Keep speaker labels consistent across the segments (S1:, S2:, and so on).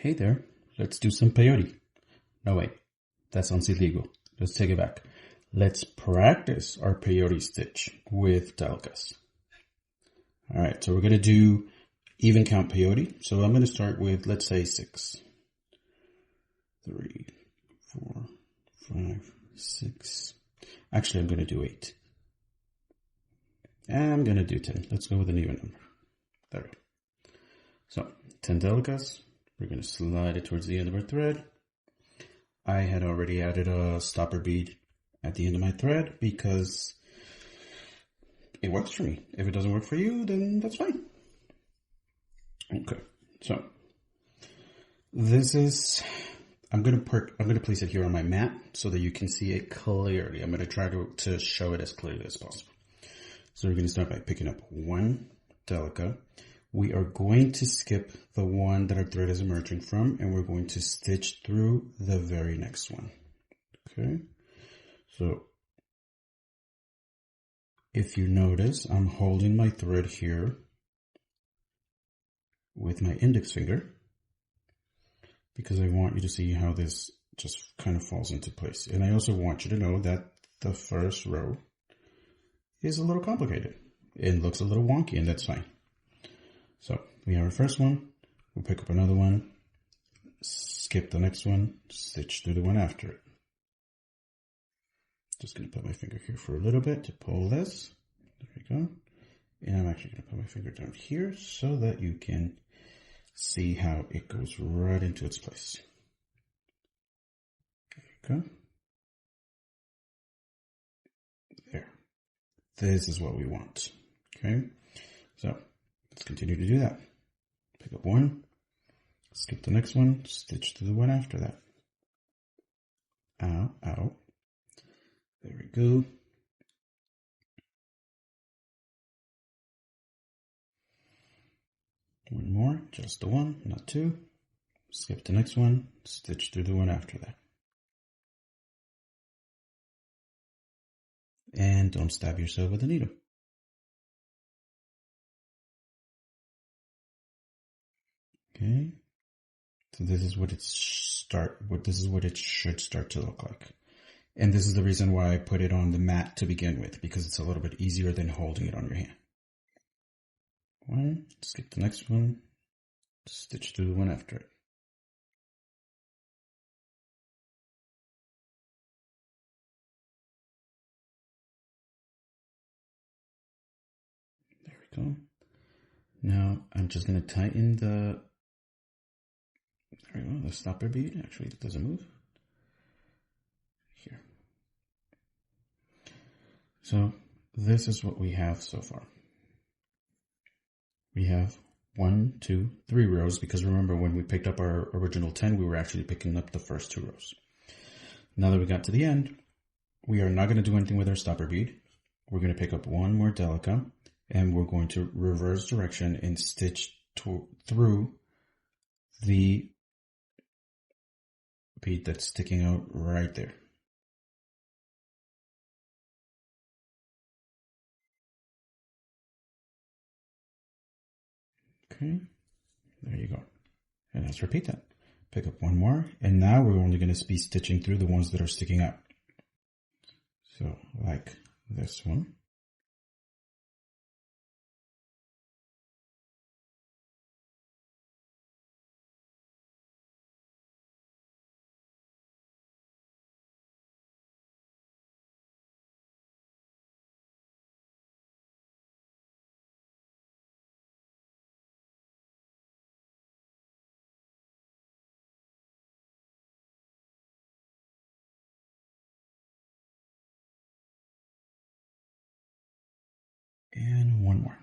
S1: Hey there, let's do some peyote. No wait, that sounds illegal. Let's take it back. Let's practice our peyote stitch with Delicas. Alright, so we're going to do even count peyote. So I'm going to start with, let's say 6. 3, 4, 5, 6. Actually, I'm going to do 8. And I'm going to do 10. Let's go with an even number. There we go. So, 10 Delicas. We're going to slide it towards the end of our thread. I had already added a stopper bead at the end of my thread because it works for me. If it doesn't work for you, then that's fine. Okay, so this is, I'm going to place it here on my mat so that you can see it clearly. I'm going to try to show it as clearly as possible. So we're going to start by picking up one Delica. We are going to skip the one that our thread is emerging from, and we're going to stitch through the very next one. Okay, so if you notice, I'm holding my thread here with my index finger because I want you to see how this just kind of falls into place. And I also want you to know that the first row is a little complicated. It looks a little wonky, and that's fine. So we have our first one, we'll pick up another one, skip the next one, stitch through the one after it. Just going to put my finger here for a little bit to pull this. There we go. And I'm actually going to put my finger down here so that you can see how it goes right into its place. There you go. There. This is what we want. Okay. So let's continue to do that. Pick up one, skip the next one, stitch to the one after that. Out, out. There we go. One more, just the one, not two. Skip the next one, stitch through the one after that. And don't stab yourself with a needle. Okay, so this is what it should start to look like. And this is the reason why I put it on the mat to begin with, because it's a little bit easier than holding it on your hand. One, skip the next one, stitch through the one after it. There we go. Now I'm just going to tighten the stopper bead. Actually, it doesn't move. Here. So this is what we have so far. We have 1, 2, 3 rows, because remember when we picked up our original 10, we were actually picking up the first 2 rows. Now that we got to the end, we are not going to do anything with our stopper bead. We're going to pick up one more Delica, and we're going to reverse direction and stitch through the bead that's sticking out right there. Okay, there you go. And let's repeat that. Pick up one more, and now we're only going to be stitching through the ones that are sticking out. So, like this one. And one more.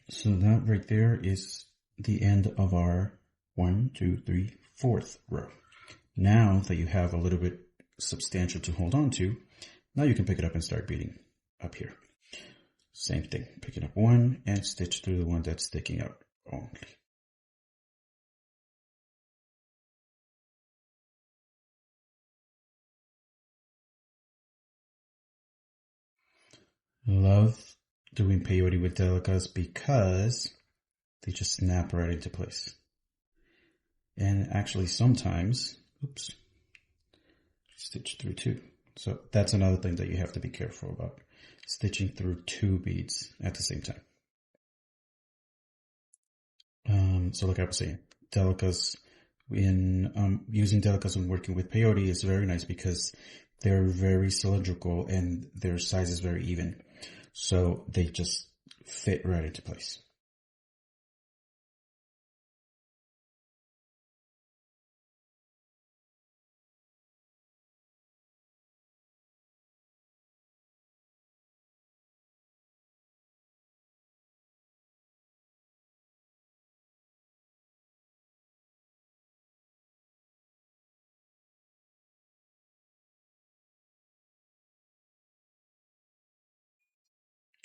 S1: So that right there is the end of our 1, 2, 3, 4th row. Now that you have a little bit substantial to hold on to, now you can pick it up and start beading up here. Same thing, picking up one and stitch through the one that's sticking out only. Love doing peyote with Delicas because they just snap right into place. And actually sometimes, oops, stitch through two. So that's another thing that you have to be careful about, stitching through two beads at the same time. So like I was saying, Delicas, in using Delicas when working with Peyote is very nice because they're very cylindrical and their size is very even. So they just fit right into place.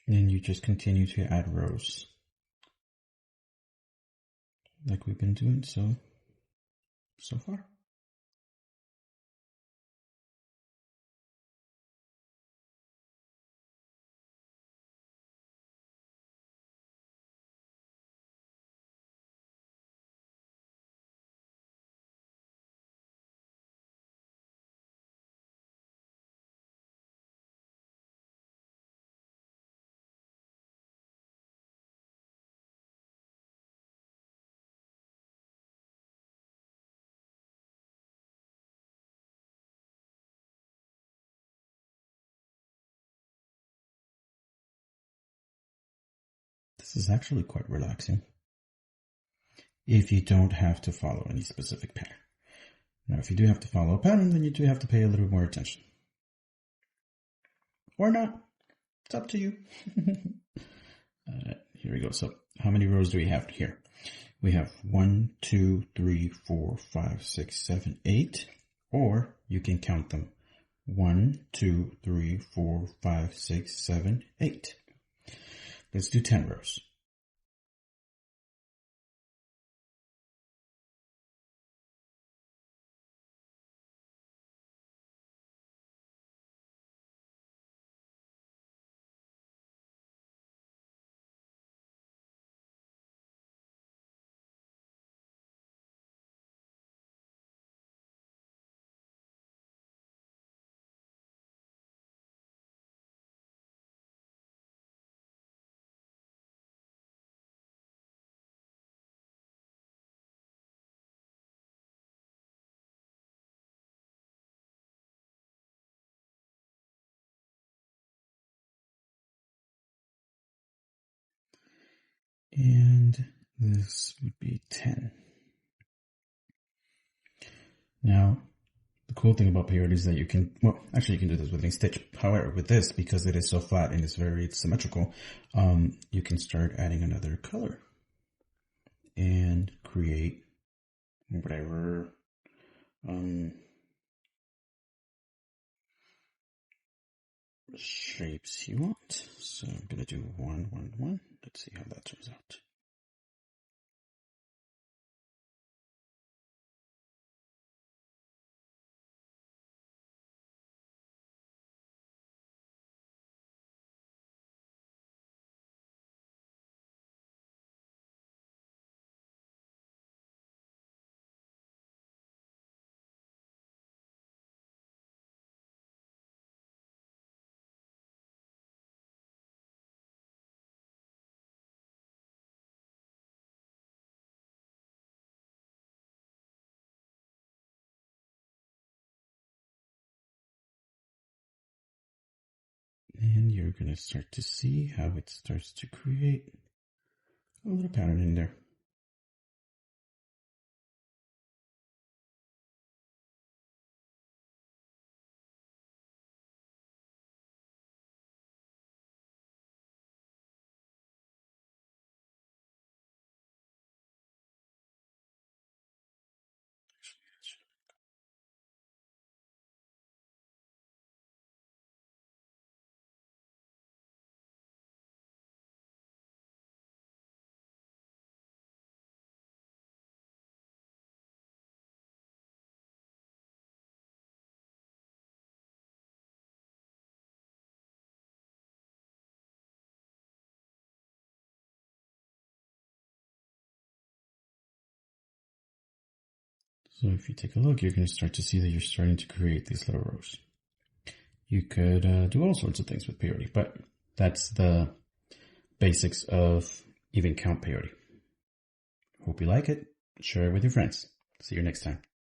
S1: And then you just continue to add rows like we've been doing so far. This is actually quite relaxing if you don't have to follow any specific pattern. Now, if you do have to follow a pattern, then you do have to pay a little more attention. Or not. It's up to you. Here we go. So how many rows do we have here? We have 1, 2, 3, 4, 5, 6, 7, 8. Or you can count them. 1, 2, 3, 4, 5, 6, 7, 8. Let's do 10 rows. And this would be 10. Now, the cool thing about peyote is that you can, well, actually you can do this with any stitch. However, with this, because it is so flat and it's very symmetrical, you can start adding another color and create whatever shapes you want. So I'm going to do 1, 1, 1. Let's see how that turns out. And you're going to start to see how it starts to create a little pattern in there. So if you take a look, you're going to start to see that you're starting to create these little rows. You could do all sorts of things with peyote, but that's the basics of even count peyote. Hope you like it. Share it with your friends. See you next time.